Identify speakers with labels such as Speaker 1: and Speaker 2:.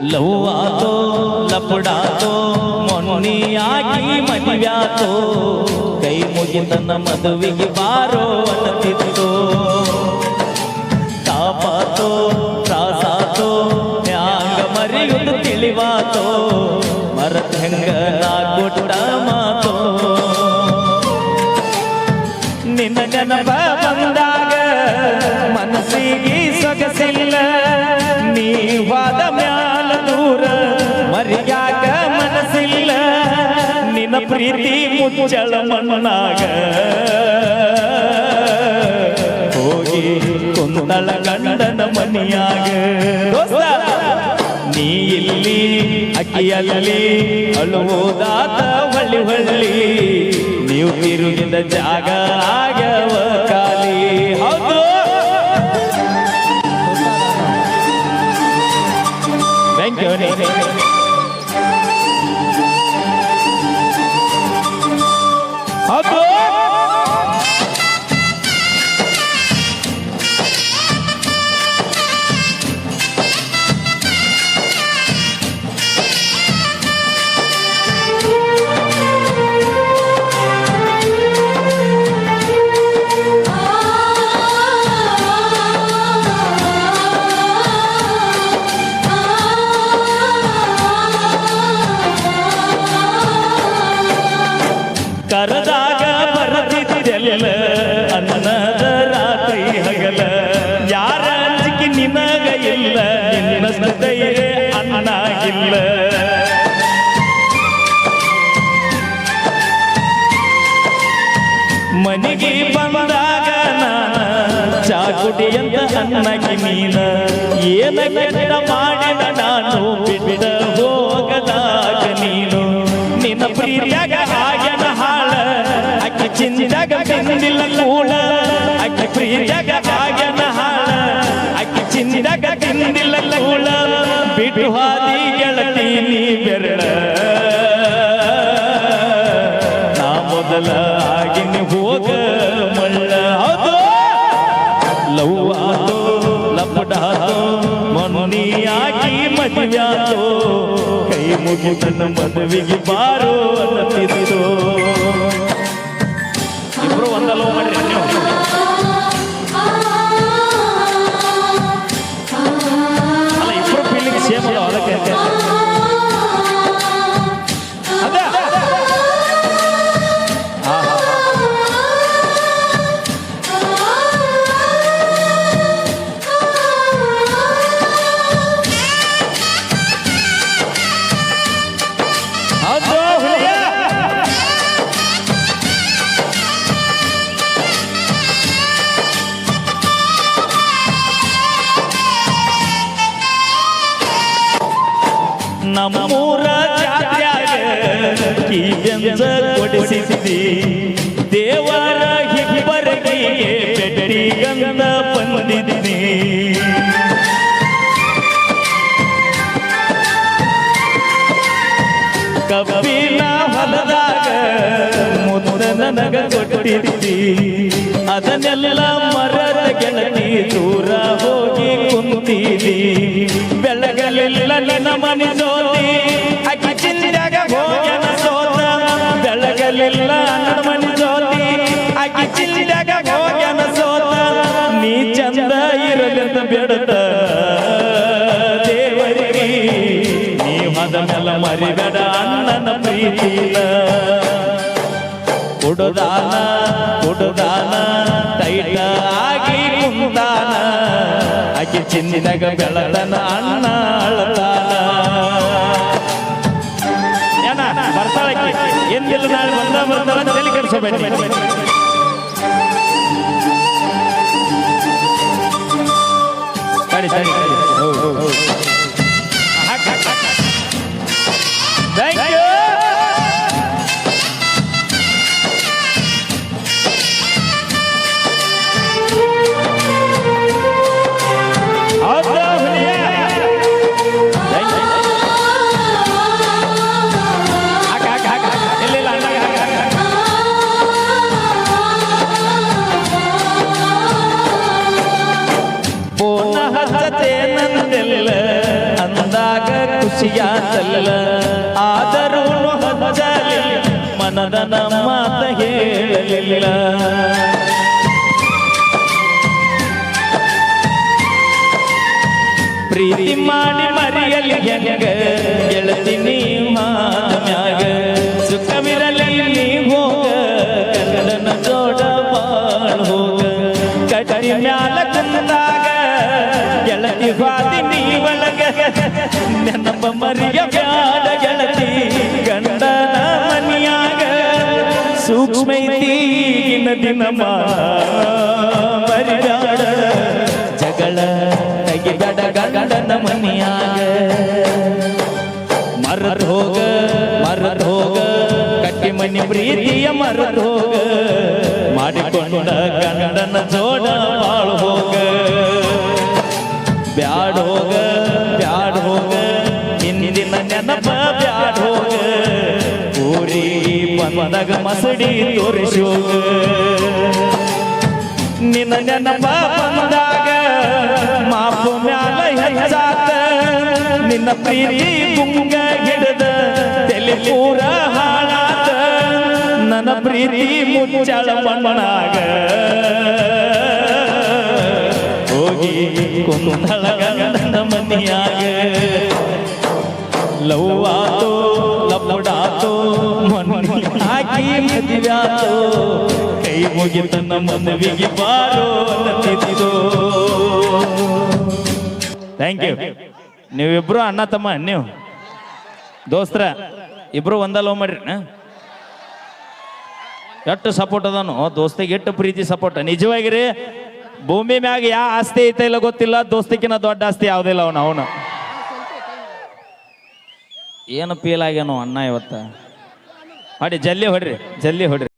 Speaker 1: love ಆತೋ ಲಪಡಾತೋ ಮೊನ್ನಿಯಾಗಿ ಮದುವ್ಯಾತೋ ಕೈ ಮುಗಿತನ ಮದುವೆಗೆ ಬಾರೋ ಅನ್ನತಿತ್ತು ತಾಪಾತೋ ತ್ರಾಸಾತೋ ನ್ಯಾಂಗ ಮರೆಯುವುದು ತಿಳಿವಾತೋ ಮರತ್ ಹೆಂಗ ನಾ ಕೊಟ್ಟ ಮಾತೋ ನಿನ್ನ ನೆನಪ ಬಂದಾಗ ಮನಸ್ಸಿಗೆ ಸೊಗಸಿಲ್ಲ ನೀವಾದ ಮ್ಯಾಲ ದೂರ ಮರಿಯಾಗ ಮನಸ್ಸಿಲ್ಲ ನಿನ್ನ ಪ್ರೀತಿ ಮುಚ್ಚಳ ಮಣ್ಣಾಗ ಹೋಗಿ ಕುಂದಳ ಗಂಡನ ಮನಿಯಾಗ ನೀ ಇಲ್ಲಿ ಅಕ್ಕಿಯಲ್ಲಿ ಅಳುವುದಾತ ಹೊಳ್ಳಿ ಹೊಳ್ಳಿ ನೀವು ತಿರುಗಿದ ಜಾಗ ಆಗ್ಯವ ಖಾಲಿ ಹೌದು ಥ್ಯಾಂಕ್ ಯು ಹೌದು ಕರದಾಗ ಬರದಿದ್ದೆಲ್ಲ ಅನ್ನದ ರಾತ್ರಿ ಹಗಲ ಯಾರ ಅಂಜಿಕೆ ನಿನಗ ಇಲ್ಲ ನಿನ್ನಷ್ಟು ಧೈರ್ಯ ಅನ್ನಾಗಿಲ್ಲ ಮನೆಗೆ ಬಂದಾಗ ನಾನ ಚಾಕುಟಿ ಅಂತ ಅನ್ನಕ್ಕೆ ನೀನ ಏನ ಕೆಟ್ಟ ಮಾಡಿದ ನಾನು ಬಿಟ್ಟ ಹೋಗದಾಗ ನೀನು ನಿನ್ನ ಪ್ರೀತಿಯಾಗ ಹಾಗೆನ ಹಾಳ ಅಕ್ಕಿ ಚಿಂದಾಗ ಬೆಂದಿಲ್ಲ ಕೂಳ ಅಕ್ಕಿ ಪ್ರೀತಿಯಾಗ ಹಾಗೆನ ಹಾಳ ಅಕ್ಕಿ ಚಿಂದಾಗ ತಿಂದಿಲ್ಲ ಕೂಳ ಬಿಟ್ಟು ಹಾದಿ ಗೆಳತಿ ನೀ ಬೆರಳ ನಾ ಮೊದಲ ಆಗಿನ ಹೋಗ ಮಳ್ಳ ಹೌದು ಲವ್ ಆತೋ ಲಪಡಾತೋ ಮೊನ್ನಿಯಾಗಿ ಮದುವ್ಯಾತೋ ಕೈ ಮುಗಿತನ ಮದುವೆಗೆ ಬಾರೋ ಅನ್ನತಿತ್ತು ಇಬ್ರು ಒಂದ ಲವ್ ಮಾಡಿರಿ ನೀವು ಅಲ್ಲ ಇಬ್ರು ಫೀಲಿಂಗ್ ಸೇಮ್ ಅದ ಅದಕ್ಕೆ ನಮ್ಮೂರ ಜಾತ್ಯಾಗ ಕೀಬೆಂಜ ಕೊಡಿಸಿದ್ದಿ ದೇವರ ಹಿಬ್ಬರಿಗೆ ಬೆಟ್ಟರಿಗಂದ ಬಂದಿದ್ದಿ ಕಬ್ಬಿನ ಹೊಲದಾಗ ಮುದ್ದ ನನಗ ಕೊಟ್ಟಿದ್ದಿ ಅದನ್ನೆಲ್ಲ ಮರದ ಗೆಳತಿ ದೂರ ಹೋಗಿ ಕುಂತಿದ್ದಿ ಬೆಳಗಲಿಲ್ಲ ನಿನ್ನ ಮನೆ ಜೋತಿ ಅಕ್ಕಿ ಚಿಂದಾಗ ಹೋಗ್ಯನ ಸೋತ ಬೆಳಗಲಿಲ್ಲ ನನ್ನ ಮನೆ ಜ್ಯೋತಿ ಅಕ್ಕಿ ಚಿಂದಾಗ ಹೋಗ್ಯನ ಸೋತ ನೀ ಚಂದ ಇರಲಿಂದ ಬೇಡದ ದೇವರಿಗೆ ನೀ ಅದನ್ನೆಲ್ಲ ಮರಿಬೇಡ ಅಣ್ಣನ ಪ್ರೀತಿನ ಹುಡುದಾನ ಹುಡುದಾನ ಟೈಟ ಆಗಿ ಕುಂದಾನ ಆಕೆ ಚಿಂದಿನಾಗ ಬೆಳತನ ಅಣ್ಣ ಅಳತಾನ ಏನ ಬರ್ತಾಳಕ್ಕೆ ಎಂದಿಲ್ಲ ನಾಳೆ ಬರ್ತಾಳ ತಲೆ ಕೆಡಿಸಬೇಡಿ ತಡಿ ತಡಿ ಥ್ಯಾಂಕ್ ಯು ಪೂರ್ಣ ಹಚ್ಚತೆ ನಂದೆಲ್ಲ ಖುಷಿಯಾತಲ್ಲ ಆದರೂ ಹಚ್ಚಲಿಲ್ಲ ಮನದ ಮಾತ ಹೇಳಲಿಲ್ಲ ಪ್ರೀತಿ ಮಾಡಿ ಮರೆಯಲಿ ಹೆಂಗ ಗೆಳತಿನಿ ಮ್ಯಾಗ ಸುಖವಿರಲಿ ನೀ ಹೋಗ ಗಂಡನ ಜೋಡ ಬಾಳ ಹೋಗ ಕಟ್ಟಿ ಮ್ಯಾಲ ಕುಂದಾಗ ಗೆಳತಿ ಬಾದಿ ನೀ ಒಳಗ ನೆನಪ ಮರಿಯ ಬ್ಯಾಡ ಗೆಳತಿ ಗಂಡನ ಮನಿಯಾಗ ಸೂಕ್ಷ್ಮೈತಿ ದಿನ ಮರಿಯಾಡ ಜಗಳ ತೆಗಿಬೇಡ ಗಂಡನ ಮನಿಯಾಗ ಮರದ ಹೋಗ ಕಟ್ಟಿ ಮನಿ ಪ್ರೀತಿಯ ಮರದ ಹೋಗ ಮಾಡಿಕೊಂಡ ಗಂಡನ ಜೋಡ ಬಾಳು ಹೋಗ ಬ್ಯಾಡ ಹೋಗ ಹಿಂದಿನ ನೆನಪ ಬ್ಯಾಡ ಹೋಗ ಊರಿ ಬಂದಾಗ ಮಸಡಿ ತೋರಿಸೋಗ ನಿನ್ನ ನೆನಪ ಬಂದಾಗ ಮಾಪು ಮ್ಯಾಲ ಹೆಚ್ಚಾತ ನಿನ್ನ ಪ್ರೀತಿ ಗುಂಗ ಹಿಡದ ತಲೆ ಪೂರ ಹಾಳಾತ ನನ್ನ ಪ್ರೀತಿ ಮುಚ್ಚಳ ಮಣ್ಣಾಗ ಹೋಗಿ ಕುಂದಳ ಗಂಡನ ಮನಿಯಾಗ ಲವ್ವಾತೋ ಲಪ್ಪಡಾತೋ ಮಣ್ಣಿ ಹಾಕಿ ಮದುವ್ಯಾತೋ ಕೈ ಮುಗಿತ ನಮ್ಮ ಮದುವೆಗೆ ಬಾರೋ ಅನ್ನತಿತ್ತು ಥ್ಯಾಂಕ್ ಯು ನೀವಿಬ್ರು ಅಣ್ಣ ತಮ್ಮ ನೀವು ದೋಸ್ತರ ಇಬ್ರು ಒಂದ ಲವ್ ಮಾಡ್ರಿ ಎಷ್ಟು ಸಪೋರ್ಟ್ ಅದಾನು ದೋಸ್ತಿಗೆ ಎಷ್ಟು ಪ್ರೀತಿ ಸಪೋರ್ಟ್ ನಿಜವಾಗಿರಿ ಭೂಮಿ ಮ್ಯಾಗ ಯಾ ಆಸ್ತಿ ಐತೆ ಇಲ್ಲ ಗೊತ್ತಿಲ್ಲ ದೋಸ್ತಿಕಿನ ದೊಡ್ಡ ಆಸ್ತಿ ಯಾವುದಿಲ್ಲ ಅವನು ಏನು ಫೀಲ್ ಆಗ್ಯಾನೋ ಅಣ್ಣ ಇವತ್ತ ಹೊಡಿ ಜಲ್ದಿ ಹೊಡ್ರಿ